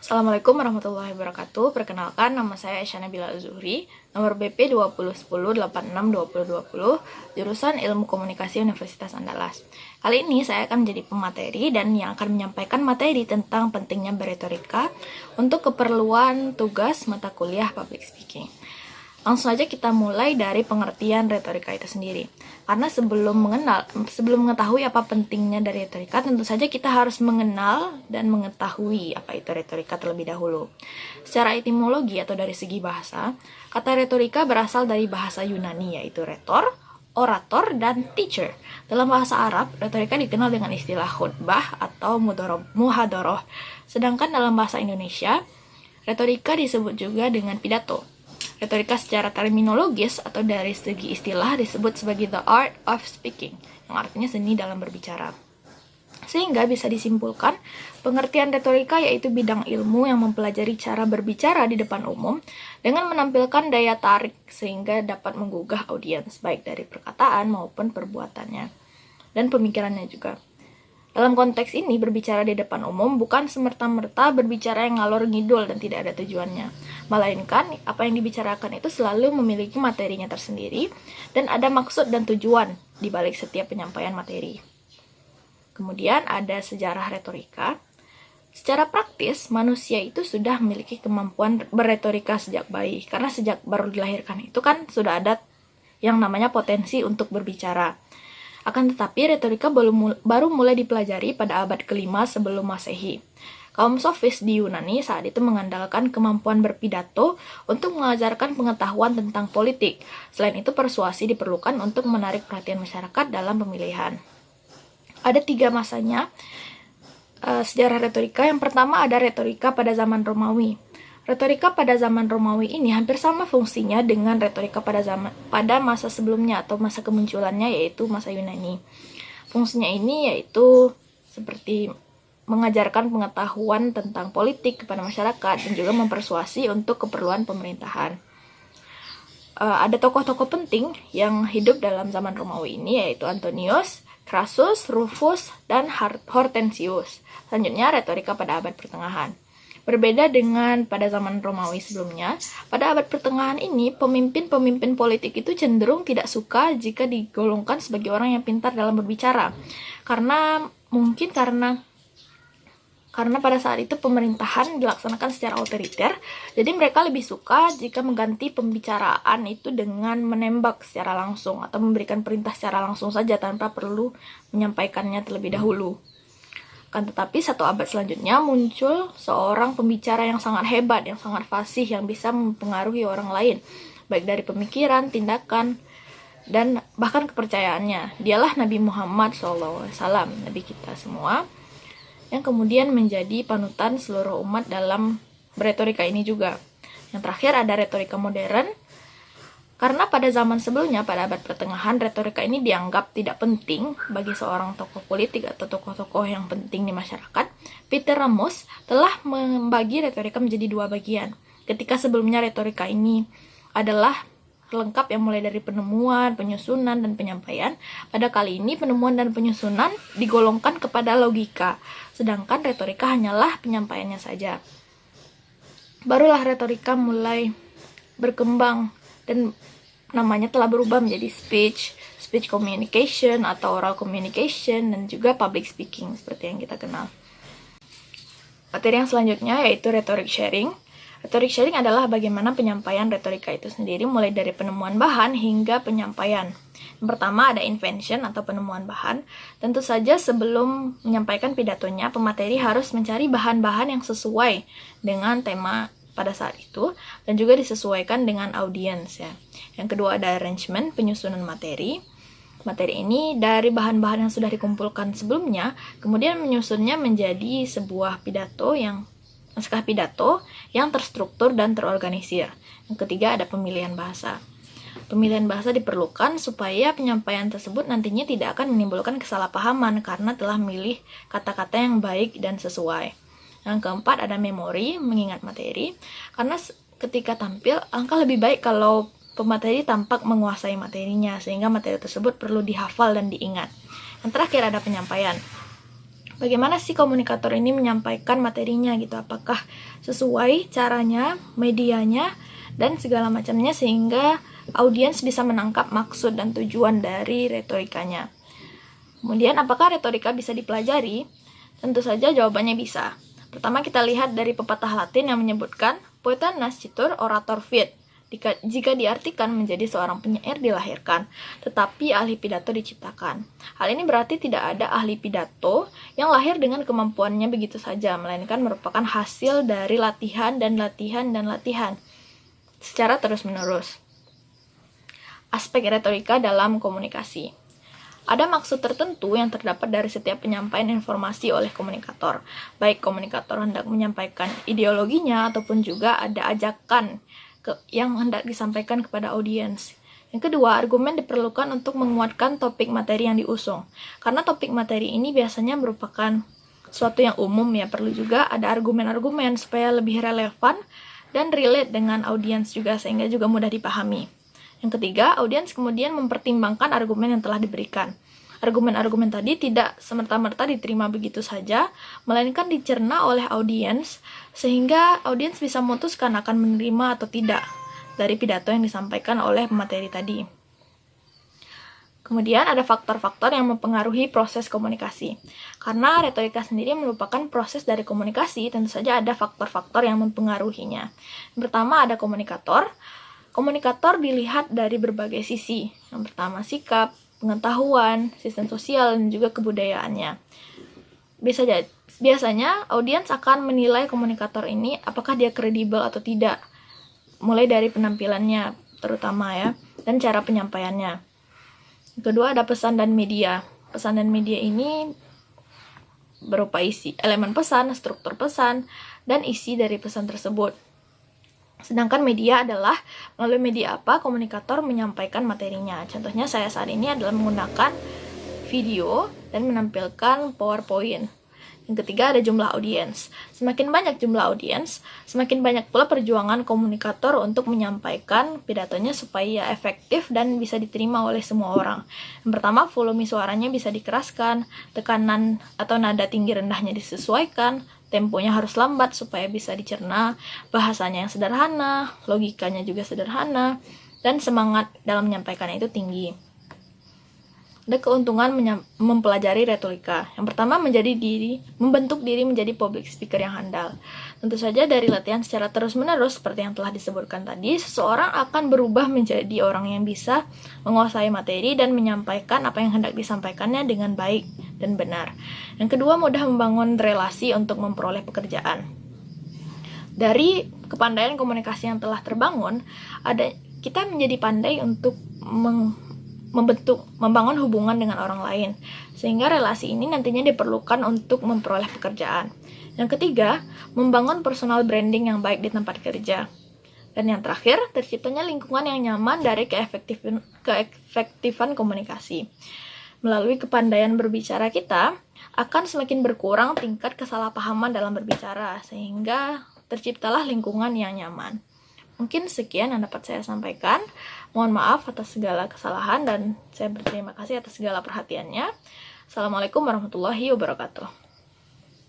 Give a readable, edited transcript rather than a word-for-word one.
Assalamualaikum warahmatullahi wabarakatuh. Perkenalkan, nama saya Aisyah Nabila Zuhri, nomor BP 2010862020, jurusan Ilmu Komunikasi Universitas Andalas. Kali ini saya akan menjadi pemateri dan yang akan menyampaikan materi tentang pentingnya berretorika untuk keperluan tugas mata kuliah Public Speaking. Langsung saja kita mulai dari pengertian retorika itu sendiri. Karena sebelum mengetahui apa pentingnya dari retorika, tentu saja kita harus mengenal dan mengetahui apa itu retorika terlebih dahulu. Secara etimologi atau dari segi bahasa, kata retorika berasal dari bahasa Yunani yaitu retor, orator, dan teacher. Dalam bahasa Arab, retorika dikenal dengan istilah khutbah atau muhadoroh. Sedangkan dalam bahasa Indonesia, retorika disebut juga dengan pidato. Retorika secara terminologis atau dari segi istilah disebut sebagai the art of speaking, yang artinya seni dalam berbicara. Sehingga bisa disimpulkan, pengertian retorika yaitu bidang ilmu yang mempelajari cara berbicara di depan umum dengan menampilkan daya tarik sehingga dapat menggugah audiens baik dari perkataan maupun perbuatannya dan pemikirannya juga. Dalam konteks ini, berbicara di depan umum bukan semerta-merta berbicara yang ngalor ngidul dan tidak ada tujuannya. Melainkan, apa yang dibicarakan itu selalu memiliki materinya tersendiri dan ada maksud dan tujuan di balik setiap penyampaian materi. Kemudian ada sejarah retorika. Secara praktis, manusia itu sudah memiliki kemampuan berretorika sejak bayi. Karena sejak baru dilahirkan itu kan sudah ada yang namanya potensi untuk berbicara. Akan tetapi, retorika baru mulai dipelajari pada abad ke-5 sebelum Masehi. Kaum sofis di Yunani saat itu mengandalkan kemampuan berpidato untuk mengajarkan pengetahuan tentang politik. Selain itu, persuasi diperlukan untuk menarik perhatian masyarakat dalam pemilihan. Ada 3 masanya sejarah retorika. Yang pertama ada retorika pada zaman Romawi. Retorika pada zaman Romawi ini hampir sama fungsinya dengan retorika pada masa sebelumnya atau masa kemunculannya yaitu masa Yunani. Fungsinya ini yaitu seperti mengajarkan pengetahuan tentang politik kepada masyarakat dan juga mempersuasi untuk keperluan pemerintahan. Ada tokoh-tokoh penting yang hidup dalam zaman Romawi ini yaitu Antonius, Crassus, Rufus, dan Hortensius. Selanjutnya retorika pada abad pertengahan. Berbeda dengan pada zaman Romawi sebelumnya, pada abad pertengahan ini, pemimpin-pemimpin politik itu cenderung tidak suka jika digolongkan sebagai orang yang pintar dalam berbicara. Karena pada saat itu pemerintahan dilaksanakan secara otoriter, jadi mereka lebih suka jika mengganti pembicaraan itu dengan menembak secara langsung atau memberikan perintah secara langsung saja tanpa perlu menyampaikannya terlebih dahulu. Tetapi 1 abad selanjutnya muncul seorang pembicara yang sangat hebat, yang sangat fasih, yang bisa mempengaruhi orang lain, baik dari pemikiran, tindakan, dan bahkan kepercayaannya. Dialah Nabi Muhammad SAW, Nabi kita semua, yang kemudian menjadi panutan seluruh umat dalam retorika ini juga. Yang terakhir ada retorika modern. Karena pada zaman sebelumnya, pada abad pertengahan, retorika ini dianggap tidak penting bagi seorang tokoh politik atau tokoh-tokoh yang penting di masyarakat, Peter Ramos telah membagi retorika menjadi 2 bagian. Ketika sebelumnya retorika ini adalah lengkap yang mulai dari penemuan, penyusunan, dan penyampaian, pada kali ini penemuan dan penyusunan digolongkan kepada logika, sedangkan retorika hanyalah penyampaiannya saja. Barulah retorika mulai berkembang dan namanya telah berubah menjadi speech communication atau oral communication dan juga public speaking seperti yang kita kenal. Materi yang selanjutnya yaitu rhetoric sharing. Rhetoric sharing adalah bagaimana penyampaian retorika itu sendiri mulai dari penemuan bahan hingga penyampaian. Yang pertama ada invention atau penemuan bahan. Tentu saja sebelum menyampaikan pidatonya, pemateri harus mencari bahan-bahan yang sesuai dengan tema pada saat itu dan juga disesuaikan dengan audiens ya. Yang kedua ada arrangement, penyusunan materi. Materi ini dari bahan-bahan yang sudah dikumpulkan sebelumnya, kemudian menyusunnya menjadi sebuah naskah pidato yang terstruktur dan terorganisir. Yang ketiga ada pemilihan bahasa. Pemilihan bahasa diperlukan supaya penyampaian tersebut nantinya tidak akan menimbulkan kesalahpahaman karena telah memilih kata-kata yang baik dan sesuai. Yang keempat ada memori, mengingat materi, karena ketika tampil, angka lebih baik kalau pemateri tampak menguasai materinya, sehingga materi tersebut perlu dihafal dan diingat. Yang terakhir ada penyampaian. bagaimana sih komunikator ini menyampaikan materinya gitu, apakah sesuai caranya, medianya, dan segala macamnya sehingga audiens bisa menangkap maksud dan tujuan dari retorikanya. Kemudian, apakah retorika bisa dipelajari? Tentu saja jawabannya bisa. Pertama, kita lihat dari pepatah Latin yang menyebutkan poeta nascitur orator fit. Jika diartikan menjadi seorang penyair dilahirkan, tetapi ahli pidato diciptakan. Hal ini berarti tidak ada ahli pidato yang lahir dengan kemampuannya begitu saja, melainkan merupakan hasil dari latihan dan latihan dan latihan secara terus-menerus. Aspek retorika dalam komunikasi. Ada maksud tertentu yang terdapat dari setiap penyampaian informasi oleh komunikator. Baik komunikator hendak menyampaikan ideologinya ataupun juga ada ajakan yang hendak disampaikan kepada audiens. Yang kedua, argumen diperlukan untuk menguatkan topik materi yang diusung. Karena topik materi ini biasanya merupakan suatu yang umum ya, perlu juga ada argumen-argumen supaya lebih relevan dan relate dengan audiens juga sehingga juga mudah dipahami. Yang ketiga, audiens kemudian mempertimbangkan argumen yang telah diberikan. Argumen-argumen tadi tidak semerta-merta diterima begitu saja, melainkan dicerna oleh audiens, sehingga audiens bisa memutuskan akan menerima atau tidak dari pidato yang disampaikan oleh pemateri tadi. Kemudian ada faktor-faktor yang mempengaruhi proses komunikasi. Karena retorika sendiri merupakan proses dari komunikasi, tentu saja ada faktor-faktor yang mempengaruhinya. Yang pertama ada komunikator. Komunikator dilihat dari berbagai sisi. Yang pertama sikap, pengetahuan, sistem sosial, dan juga kebudayaannya. Biasanya audiens akan menilai komunikator ini apakah dia kredibel atau tidak, mulai dari penampilannya terutama ya, dan cara penyampaiannya. Kedua ada pesan dan media. Pesan dan media ini berupa isi, elemen pesan, struktur pesan, dan isi dari pesan tersebut. Sedangkan media adalah melalui media apa komunikator menyampaikan materinya. Contohnya saya saat ini adalah menggunakan video dan menampilkan PowerPoint. Yang ketiga ada jumlah audiens. Semakin banyak jumlah audiens, semakin banyak pula perjuangan komunikator untuk menyampaikan pidatonya supaya efektif dan bisa diterima oleh semua orang. Yang pertama, volume suaranya bisa dikeraskan, tekanan atau nada tinggi rendahnya disesuaikan, temponya harus lambat supaya bisa dicerna, bahasanya yang sederhana, logikanya juga sederhana, dan semangat dalam menyampaikannya itu tinggi. Ada keuntungan mempelajari retorika. Yang pertama, membentuk diri menjadi public speaker yang handal. Tentu saja dari latihan secara terus-menerus seperti yang telah disebutkan tadi, seseorang akan berubah menjadi orang yang bisa menguasai materi dan menyampaikan apa yang hendak disampaikannya dengan baik dan benar. Yang kedua, mudah membangun relasi untuk memperoleh pekerjaan. Dari kepandaian komunikasi yang telah terbangun, kita menjadi pandai untuk membangun hubungan dengan orang lain, sehingga relasi ini nantinya diperlukan untuk memperoleh pekerjaan. Yang ketiga, membangun personal branding yang baik di tempat kerja. Dan yang terakhir, terciptanya lingkungan yang nyaman dari keefektifan komunikasi. Melalui kepandaian berbicara kita, akan semakin berkurang tingkat kesalahpahaman dalam berbicara, sehingga terciptalah lingkungan yang nyaman. Mungkin sekian yang dapat saya sampaikan. Mohon maaf atas segala kesalahan dan saya berterima kasih atas segala perhatiannya. Assalamualaikum warahmatullahi wabarakatuh.